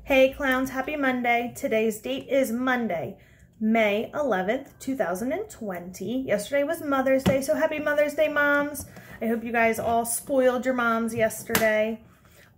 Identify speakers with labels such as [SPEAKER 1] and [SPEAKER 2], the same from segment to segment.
[SPEAKER 1] Hey clowns, happy Monday. Today's date is Monday, May 11th, 2020. Yesterday was Mother's Day, so happy Mother's Day, moms. I hope you guys all spoiled your moms yesterday.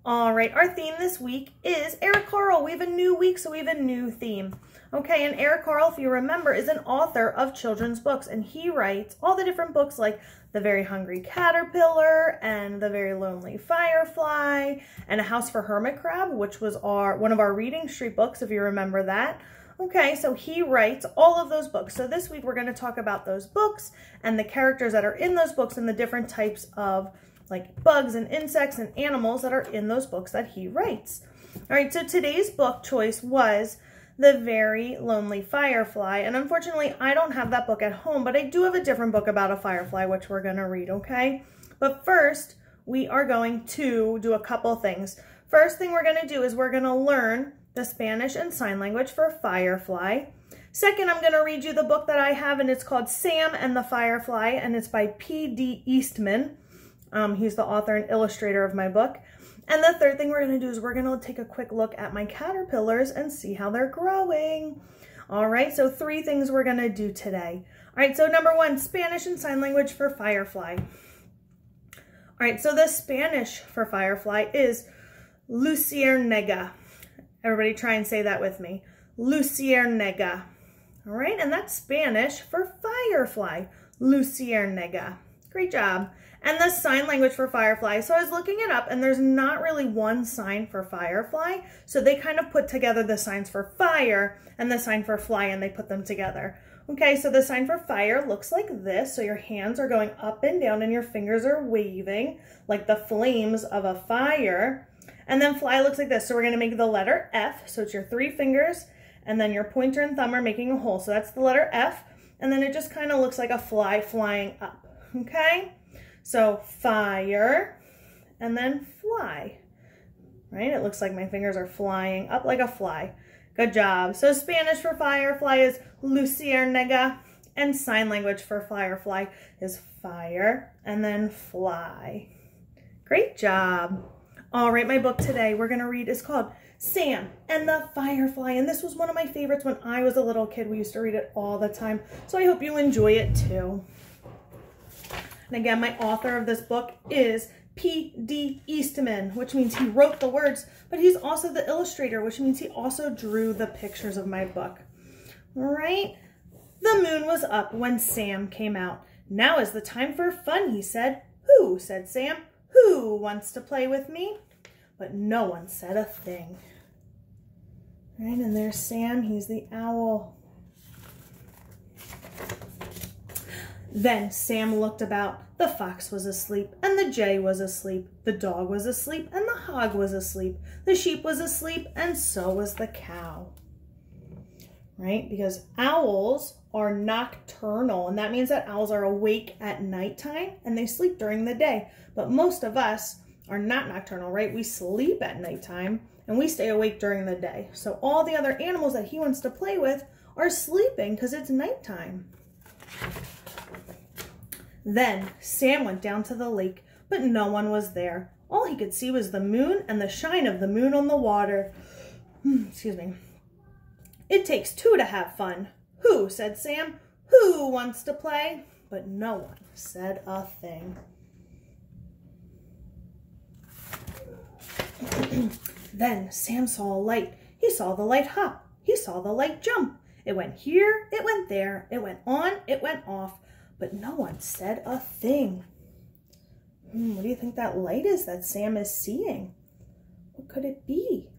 [SPEAKER 1] All right, our theme this week is Eric Carle. We have a new week, so we have a new theme. Okay, and Eric Carle, if you remember, is an author of children's books, and he writes all the different books like The Very Hungry Caterpillar and The Very Lonely Firefly and A House for Hermit Crab, which was one of our Reading Street books, if you remember that. Okay, so he writes all of those books. So this week we're going to talk about those books and the characters that are in those books and the different types of like bugs and insects and animals that are in those books that he writes. All right, so today's book choice was The Very Lonely Firefly, and unfortunately I don't have that book at home, but I do have a different book about a firefly which we're going to read, okay? But first, we are going to do a couple things. First thing we're going to do is we're going to learn the Spanish and sign language for firefly. Second, I'm going to read you the book that I have, and it's called Sam and the Firefly, and it's by P.D. Eastman. He's the author and illustrator of my book. And the third thing we're going to do is we're going to take a quick look at my caterpillars and see how they're growing. All right, so 3 things we're going to do today. All right, so number 1, Spanish and sign language for firefly. All right, so the Spanish for firefly is luciérnaga. Everybody try and say that with me. Luciérnaga. All right, and that's Spanish for firefly. Luciérnaga. Great job. And the sign language for firefly. So I was looking it up, and there's not really one sign for firefly. So they kind of put together the signs for fire and the sign for fly, and they put them together. Okay, so the sign for fire looks like this. So your hands are going up and down, and your fingers are waving like the flames of a fire. And then fly looks like this. So we're going to make the letter F. So it's your 3 fingers, and then your pointer and thumb are making a hole. So that's the letter F. And then it just kind of looks like a fly flying up. Okay? So fire, and then fly, right? It looks like my fingers are flying up like a fly. Good job. So Spanish for firefly is luciérnaga, and sign language for firefly is fire, and then fly. Great job. All right, my book today we're going to read is called Sam and the Firefly, and this was one of my favorites when I was a little kid. We used to read it all the time, so I hope you enjoy it too. And again, my author of this book is P.D. Eastman, which means he wrote the words, but he's also the illustrator, which means he also drew the pictures of my book. All right. The moon was up when Sam came out. Now is the time for fun, he said. Who, said Sam, who wants to play with me? But no one said a thing. All right, and there's Sam, he's the owl. Then Sam looked about. The fox was asleep, and the jay was asleep. The dog was asleep, and the hog was asleep. The sheep was asleep, and so was the cow. Right? Because owls are nocturnal, and that means that owls are awake at nighttime, and they sleep during the day. But most of us are not nocturnal, right? We sleep at nighttime, and we stay awake during the day. So all the other animals that he wants to play with are sleeping because it's nighttime. Then Sam went down to the lake, but no one was there. All he could see was the moon and the shine of the moon on the water. Excuse me. It takes 2 to have fun. Who, said Sam, who wants to play? But no one said a thing. Then Sam saw a light. He saw the light hop. He saw the light jump. It went here, it went there, it went on, it went off. But no one said a thing. What do you think that light is that Sam is seeing? What could it be?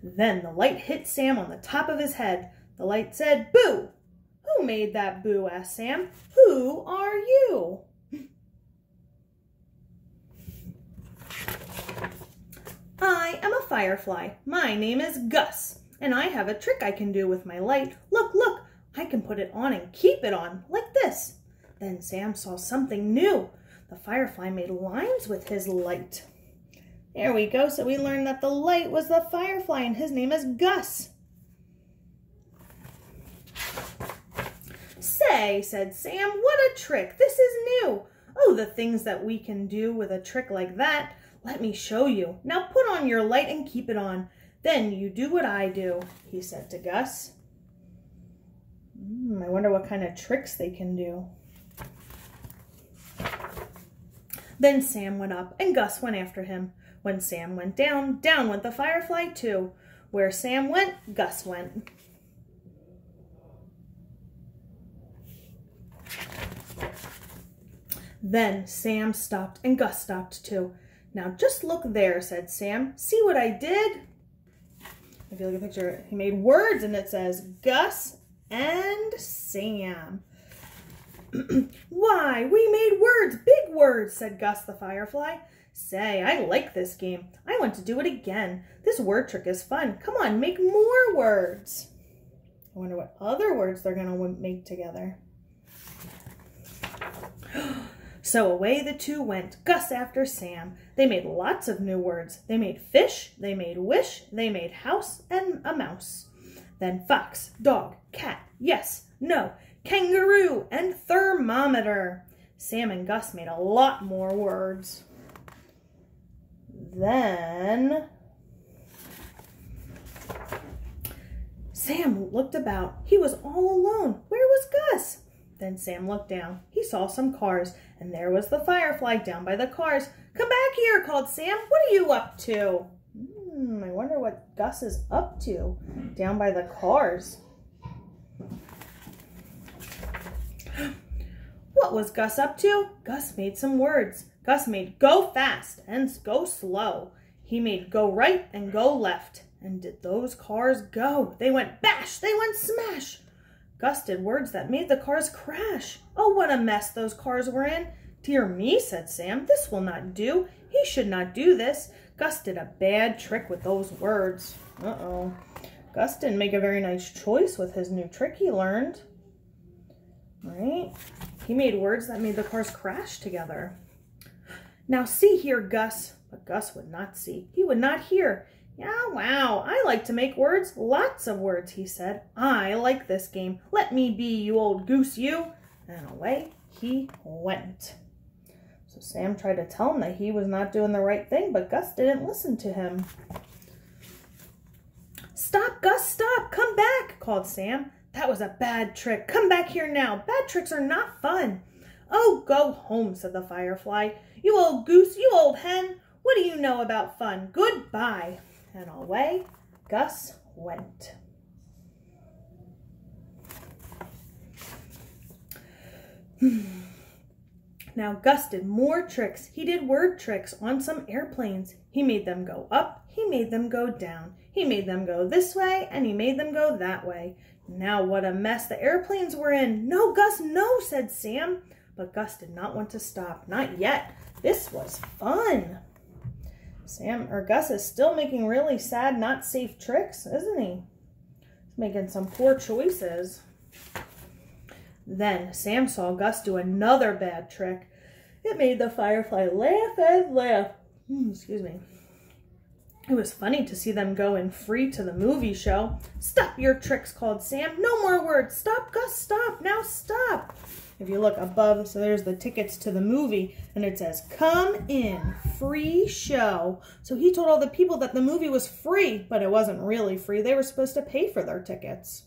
[SPEAKER 1] Then the light hit Sam on the top of his head. The light said, "Boo!" Who made that boo? Asked Sam. Who are you? I am a firefly. My name is Gus, and I have a trick I can do with my light. Look, look. I can put it on and keep it on, like this. Then Sam saw something new. The firefly made lines with his light. There we go. So we learned that the light was the firefly, and his name is Gus. Say, said Sam, what a trick. This is new. Oh, the things that we can do with a trick like that. Let me show you. Now put on your light and keep it on. Then you do what I do, he said to Gus. I wonder what kind of tricks they can do. Then Sam went up and Gus went after him. When Sam went down, down went the firefly too. Where Sam went, Gus went. Then Sam stopped and Gus stopped too. Now just look there, said Sam. See what I did? If you look at the picture, he made words and it says Gus and Sam. Why, we made words, big words, said Gus the firefly. Say, I like this game. I want to do it again. This word trick is fun. Come on, make more words. I wonder what other words they're going to make together. So away the two went, Gus after Sam. They made lots of new words. They made fish, they made wish, they made house and a mouse. Then fox, dog, cat, yes, no, kangaroo, and thermometer. Sam and Gus made a lot more words. Then Sam looked about. He was all alone. Where was Gus? Then Sam looked down. He saw some cars, and there was the firefly down by the cars. Come back here, called Sam. What are you up to? I wonder what Gus is up to down by the cars. What was Gus up to? Gus made some words. Gus made go fast and go slow. He made go right and go left. And did those cars go? They went bash, they went smash. Gus did words that made the cars crash. Oh, what a mess those cars were in. Dear me, said Sam, this will not do. He should not do this. Gus did a bad trick with those words. Uh-oh. Gus didn't make a very nice choice with his new trick he learned. Right? He made words that made the cars crash together. Now see here, Gus. But Gus would not see. He would not hear. Yeah, wow, I like to make words, lots of words, he said. I like this game. Let me be, you old goose, you. And away he went. So Sam tried to tell him that he was not doing the right thing, but Gus didn't listen to him. Stop, Gus, stop, come back, called Sam. That was a bad trick. Come back here now. Bad tricks are not fun. Oh, go home, said the firefly. You old goose, you old hen. What do you know about fun? Goodbye. And away Gus went. Now Gus did more tricks. He did word tricks on some airplanes. He made them go up. He made them go down. He made them go this way and he made them go that way. Now what a mess the airplanes were in. No, Gus, no, said Sam. But Gus did not want to stop. Not yet. This was fun. Gus is still making really sad, not safe tricks, isn't he? He's making some poor choices. Then Sam saw Gus do another bad trick. It made the firefly laugh and laugh. Excuse me. It was funny to see them going free to the movie show. Stop your tricks, called Sam. No more words. Stop, Gus, stop. Now stop. If you look above, so there's the tickets to the movie, and it says, come in, free show. So he told all the people that the movie was free, but it wasn't really free. They were supposed to pay for their tickets.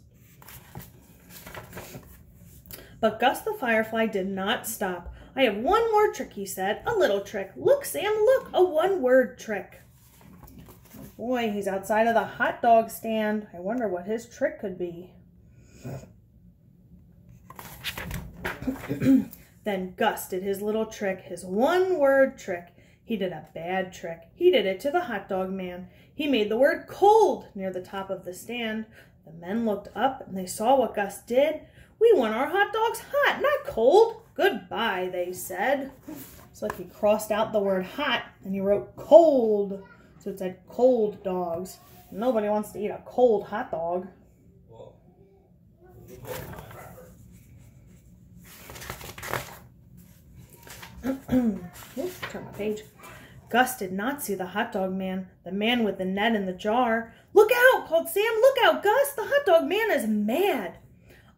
[SPEAKER 1] But Gus the firefly did not stop. I have one more trick, he said, a little trick. Look, Sam, look, a one-word trick. Oh boy, he's outside of the hot dog stand. I wonder what his trick could be. Then Gus did his little trick, his one-word trick. He did a bad trick. He did it to the hot dog man. He made the word cold near the top of the stand. The men looked up and they saw what Gus did. We want our hot dogs hot, not cold. Goodbye, they said. It's like he crossed out the word hot and he wrote cold. So it said cold dogs. Nobody wants to eat a cold hot dog. Oops, turn my page. Gus did not see the hot dog man, the man with the net in the jar. Look out, called Sam. Look out, Gus. The hot dog man is mad.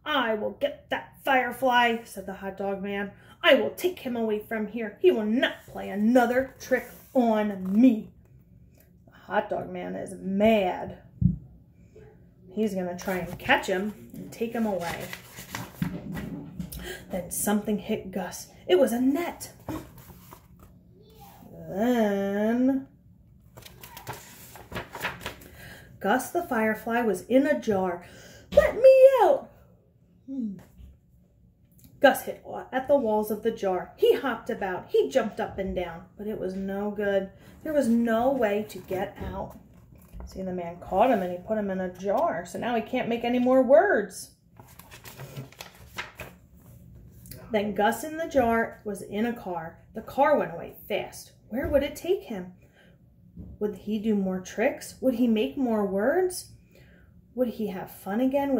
[SPEAKER 1] I will get that firefly, said the hot dog man. I will take him away from here. He will not play another trick on me. The hot dog man is mad. He's going to try and catch him and take him away. Then something hit Gus. It was a net. Then Gus the Firefly was in a jar. Let me out! Gus hit at the walls of the jar. He hopped about. He jumped up and down, but it was no good. There was no way to get out. See, the man caught him and he put him in a jar, so now he can't make any more words. Then Gus in the jar was in a car. The car went away fast. Where would it take him? Would he do more tricks? Would he make more words? Would he have fun again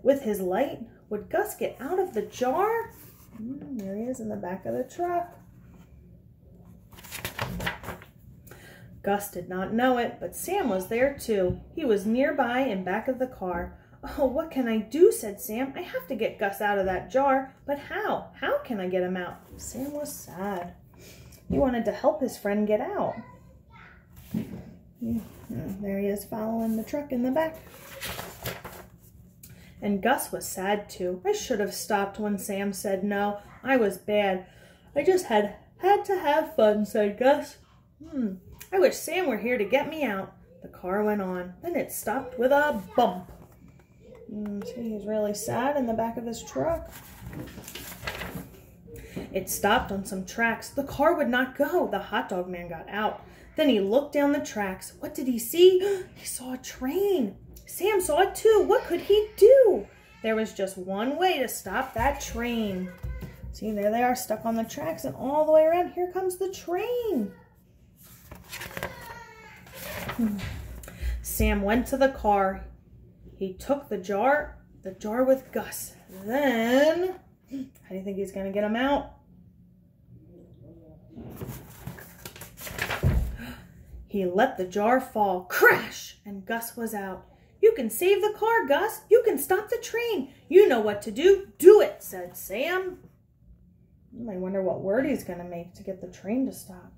[SPEAKER 1] with his light? Would Gus get out of the jar? There he is in the back of the truck. Gus did not know it, but Sam was there too. He was nearby in back of the car. Oh, what can I do? Said Sam. I have to get Gus out of that jar, but how? How can I get him out? Sam was sad. He wanted to help his friend get out. There he is following the truck in the back. And Gus was sad too. I should have stopped when Sam said no. I was bad. I just had to have fun, said Gus. I wish Sam were here to get me out. The car went on. Then it stopped with a bump. See, he's really sad in the back of his truck. It stopped on some tracks. The car would not go. The hot dog man got out. Then he looked down the tracks. What did he see? He saw a train. Sam saw it too. What could he do? There was just one way to stop that train. See, there they are stuck on the tracks, and all the way around, here comes the train. Sam went to the car. He took the jar with Gus. Then, how do you think he's going to get him out? He let the jar fall. Crash! And Gus was out. You can save the car, Gus. You can stop the train. You know what to do. Do it, said Sam. I wonder what word he's going to make to get the train to stop.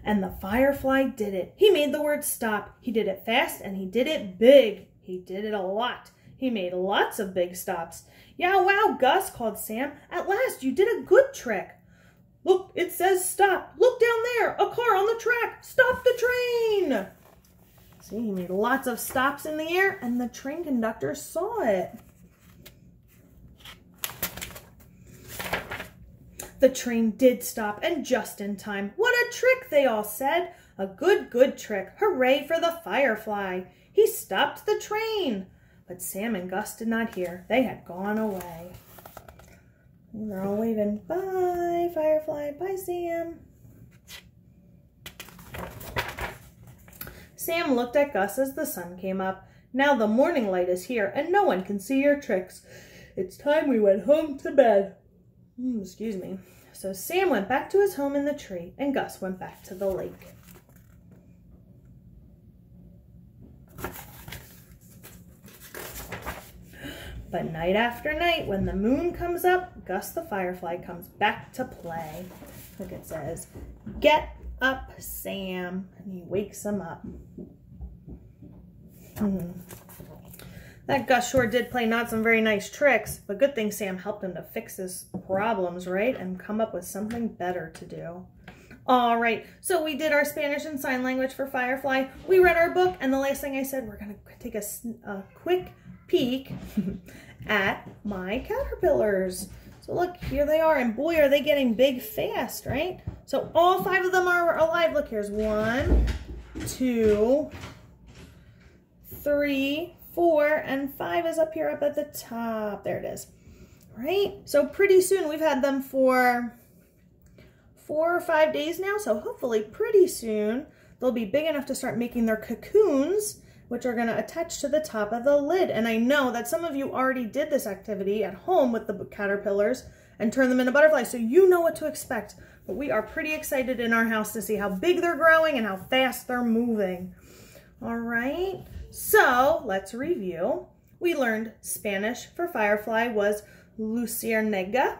[SPEAKER 1] And the Firefly did it. He made the word stop. He did it fast and he did it big. He did it a lot. He made lots of big stops. Yeah, wow, Gus, called Sam. At last, you did a good trick. Look, it says stop. Look down there, a car on the track. Stop the train. See, he made lots of stops in the air and the train conductor saw it. The train did stop, and just in time. What a trick, they all said. A good, good trick. Hooray for the Firefly. He stopped the train. But Sam and Gus did not hear. They had gone away. And they're all waving, bye, Firefly, bye, Sam. Sam looked at Gus as the sun came up. Now the morning light is here, and no one can see your tricks. It's time we went home to bed. Excuse me. So Sam went back to his home in the tree, and Gus went back to the lake. But night after night, when the moon comes up, Gus the Firefly comes back to play. Look, it says, get up, Sam. And he wakes him up. That Gus sure did play not some very nice tricks, but good thing Sam helped him to fix his problems, right? And come up with something better to do. All right, so we did our Spanish and sign language for Firefly. We read our book, and the last thing I said, we're going to take a quick peek at my caterpillars. So look, here they are, and boy, are they getting big fast, right? So all 5 of them are alive. Look, here's 1, 2, 3, 4, and 5 is up here up at the top. There it is. Right? So pretty soon, we've had them for 4 or 5 days now, so hopefully pretty soon they'll be big enough to start making their cocoons, which are going to attach to the top of the lid. And I know that some of you already did this activity at home with the caterpillars and turned them into butterflies, so you know what to expect. But we are pretty excited in our house to see how big they're growing and how fast they're moving. All right, so let's review. We learned Spanish for Firefly was luciérnaga.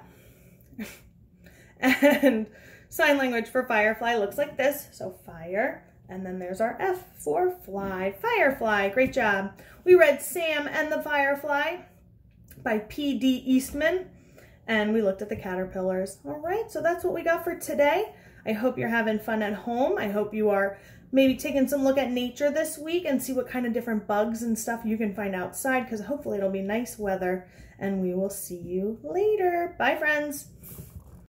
[SPEAKER 1] And sign language for firefly looks like this. So fire, and then there's our F for fly, firefly. Great job. We read Sam and the Firefly by P.D. Eastman, and we looked at the caterpillars. All right, so that's what we got for today. I hope you're having fun at home. I hope you are maybe taking some look at nature this week and see what kind of different bugs and stuff you can find outside, because hopefully it'll be nice weather, and we will see you later. Bye, friends.